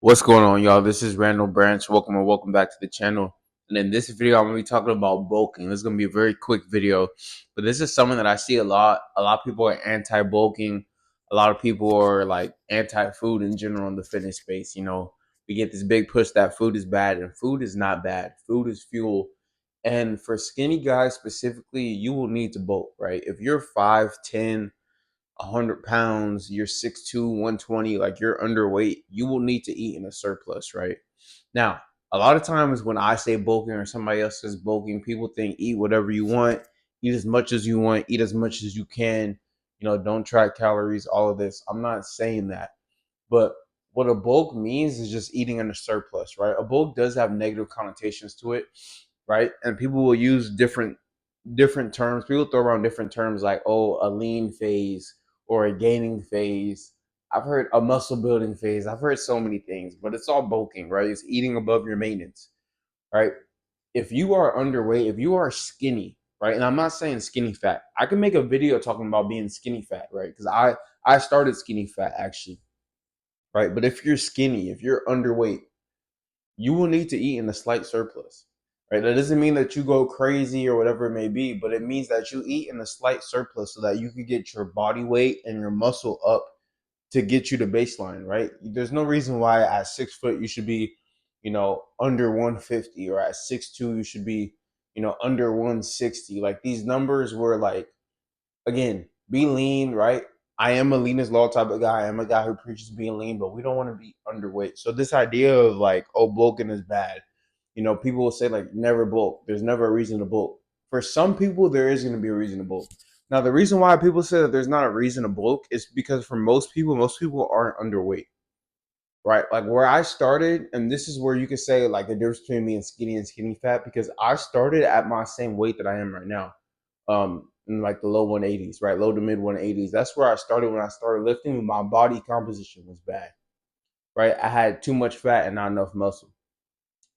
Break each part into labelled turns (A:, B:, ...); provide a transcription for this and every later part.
A: What's going on, y'all? This is Randall Branch. Welcome back to the channel. And in this video, I'm going to be talking about bulking. This is going to be a very quick video, but this is something that I see a lot. A lot of people are anti-bulking. A lot of people are like anti-food in general in the fitness space. We get this big push that food is bad, and food is not bad. Food is fuel. And for skinny guys specifically, you will need to bulk, right? If you're 5'10", 100 pounds, you're 6'2", 120, like you're underweight, you will need to eat in a surplus, right? Now, a lot of times when I say bulking or somebody else says bulking, people think eat whatever you want, eat as much as you want, eat as much as you can, don't track calories, all of this. I'm not saying that. But what a bulk means is just eating in a surplus, right? A bulk does have negative connotations to it, right? And people will use different terms. People throw around different terms like, oh, a lean phase or a gaining phase. I've heard a muscle building phase. I've heard so many things, but it's all bulking, right? It's eating above your maintenance, right? If you are underweight, if you are skinny, right? And I'm not saying skinny fat. I can make a video talking about being skinny fat, right? Because I started skinny fat actually, right? But if you're skinny, if you're underweight, you will need to eat in a slight surplus, right? That doesn't mean that you go crazy or whatever it may be, but it means that you eat in a slight surplus so that you can get your body weight and your muscle up to get you to baseline, right? There's no reason why at 6 foot you should be, under 150, or at 6'2" you should be, under 160. Like these numbers were like, again, be lean, right? I am a lean is law type of guy. I am a guy who preaches being lean, but we don't want to be underweight. So this idea of like, oh, bulking is bad. People will say like never bulk. There's never a reason to bulk. For some people, there is going to be a reason to bulk. Now, the reason why people say that there's not a reason to bulk is because for most people aren't underweight, right? Like where I started, and this is where you could say like the difference between me and skinny fat, because I started at my same weight that I am right now, in like the low 180s, right? Low to mid 180s. That's where I started when I started lifting. My body composition was bad, right? I had too much fat and not enough muscle.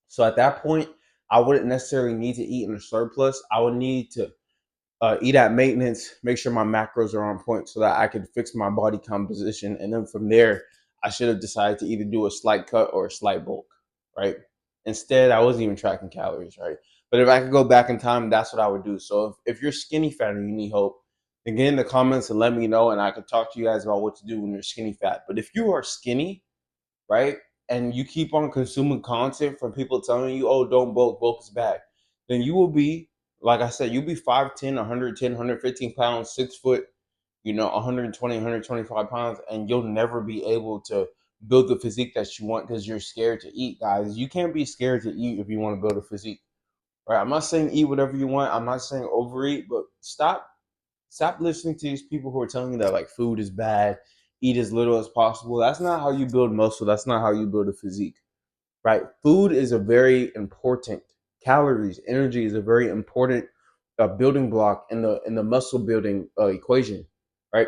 A: So at that point, I wouldn't necessarily need to eat in a surplus. I would need to eat at maintenance, make sure my macros are on point so that I could fix my body composition. And then from there, I should have decided to either do a slight cut or a slight bulk, right? Instead, I wasn't even tracking calories, right? But if I could go back in time, that's what I would do. So if you're skinny fat and you need help, then get in the comments and let me know, and I could talk to you guys about what to do when you're skinny fat. But if you are skinny, right, and you keep on consuming content from people telling you, oh, don't bulk is bad, then you will be, like I said, you'll be 5'10", 110, 115 pounds, 6 foot, 120, 125 pounds, and you'll never be able to build the physique that you want because you're scared to eat, guys. You can't be scared to eat if you want to build a physique, right? I'm not saying eat whatever you want. I'm not saying overeat, but stop listening to these people who are telling you that like food is bad, eat as little as possible. That's not how you build muscle. That's not how you build a physique, right? Food is a very important, calories, energy is a very important building block in the muscle building equation, right?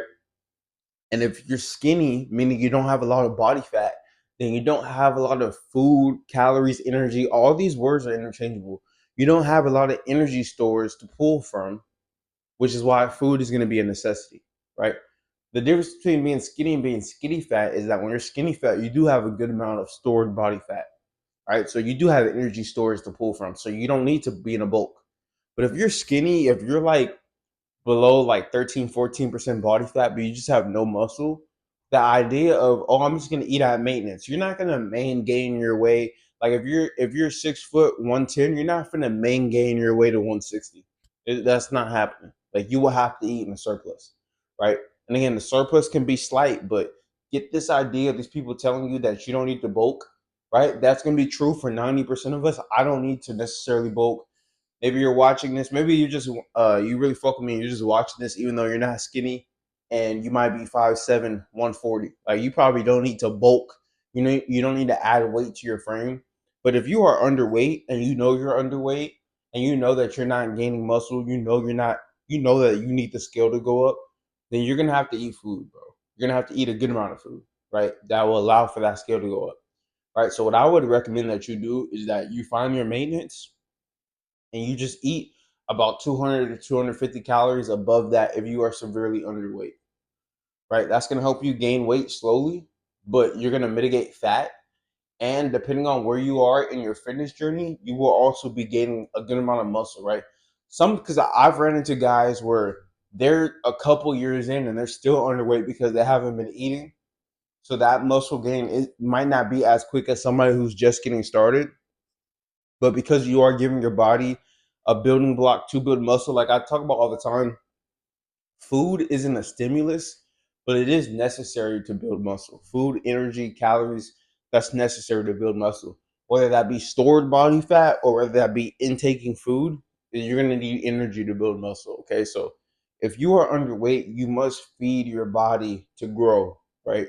A: And if you're skinny, meaning you don't have a lot of body fat, then you don't have a lot of food, calories, energy. All these words are interchangeable. You don't have a lot of energy stores to pull from, which is why food is going to be a necessity, right? The difference between being skinny and being skinny fat is that when you're skinny fat, you do have a good amount of stored body fat, right? So you do have energy storage to pull from. So you don't need to be in a bulk. But if you're skinny, if you're like below like 13, 14% body fat, but you just have no muscle, the idea of, oh, I'm just going to eat at maintenance, you're not going to main gain your way. Like if you're 6 foot 110, you're not going to main gain your way to 160. That's not happening. Like you will have to eat in a surplus, right? And again, the surplus can be slight, but get this idea of these people telling you that you don't need to bulk, right? That's going to be true for 90% of us. I don't need to necessarily bulk. Maybe you're watching this. Maybe you just you really fuck with me. You're just watching this, even though you're not skinny, and you might be 5'7", 140. Like you probably don't need to bulk. You don't need to add weight to your frame. But if you are underweight and you know you're underweight and you know that you're not gaining muscle, you're not, you know that you need the scale to go up, then you're gonna have to eat food, bro. You're gonna have to eat a good amount of food, right? That will allow for that scale to go up, right? So what I would recommend that you do is that you find your maintenance and you just eat about 200 to 250 calories above that if you are severely underweight, right? That's going to help you gain weight slowly, but you're going to mitigate fat. And depending on where you are in your fitness journey, you will also be gaining a good amount of muscle, right? Because I've ran into guys where they're a couple years in and they're still underweight because they haven't been eating. So that muscle gain, it might not be as quick as somebody who's just getting started. But because you are giving your body a building block to build muscle, like I talk about all the time, food isn't a stimulus, but it is necessary to build muscle. Food, energy, calories, that's necessary to build muscle. Whether that be stored body fat or whether that be intaking food, you're going to need energy to build muscle. Okay. So if you are underweight, you must feed your body to grow, right?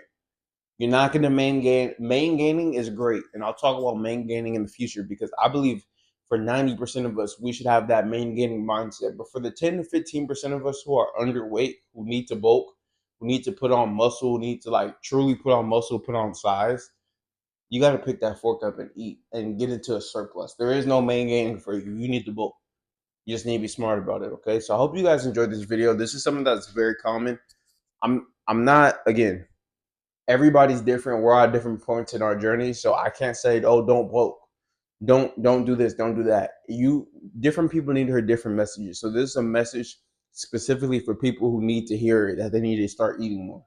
A: You're not going to main gain. Main gaining is great. And I'll talk about main gaining in the future because I believe for 90% of us, we should have that main gaining mindset. But for the 10 to 15% of us who are underweight, who need to bulk, who need to put on muscle, who need to like truly put on muscle, put on size, you got to pick that fork up and eat and get into a surplus. There is no main gaining for you. You need to bulk. You just need to be smart about it. Okay. So I hope you guys enjoyed this video. This is something that's very common. I'm not, again, everybody's different. We're at different points in our journey, so I can't say, "Oh, don't vote, don't do this, don't do that." You different people need to hear different messages. So this is a message specifically for people who need to hear it, that they need to start eating more,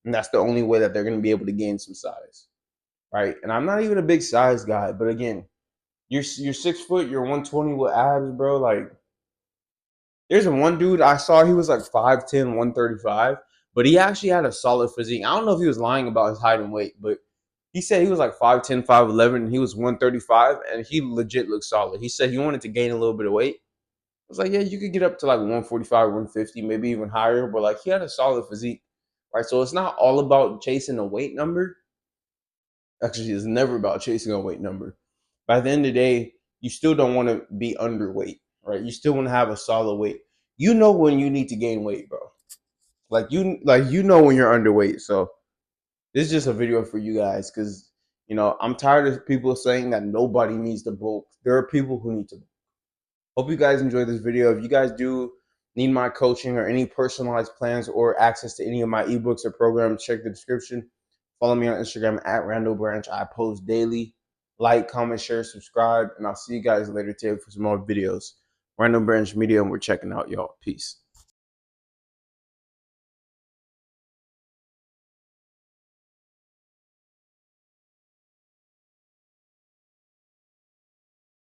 A: and that's the only way that they're going to be able to gain some size, right? And I'm not even a big size guy, but again, you're 6 foot, you're 120 with abs, bro. Like there's one dude I saw, he was like 5'10", 135, but he actually had a solid physique. I don't know if he was lying about his height and weight, but he said he was like 5'10", 5'11", and he was 135, and he legit looked solid. He said he wanted to gain a little bit of weight. I was like, yeah, you could get up to like 145, 150, maybe even higher, but like he had a solid physique, right? So it's not all about chasing a weight number. Actually, it's never about chasing a weight number. By the end of the day, you still don't want to be underweight, right? You still want to have a solid weight. You know when you need to gain weight, bro. Like you know when you're underweight. So this is just a video for you guys because I'm tired of people saying that nobody needs to bulk. There are people who need to bulk. Hope you guys enjoyed this video. If you guys do need my coaching or any personalized plans or access to any of my ebooks or programs, check the description. Follow me on Instagram at Randall Branch. I post daily. Like, comment, share, subscribe, and I'll see you guys later today for some more videos. Randall Branch Media, and we're checking out, y'all. Peace.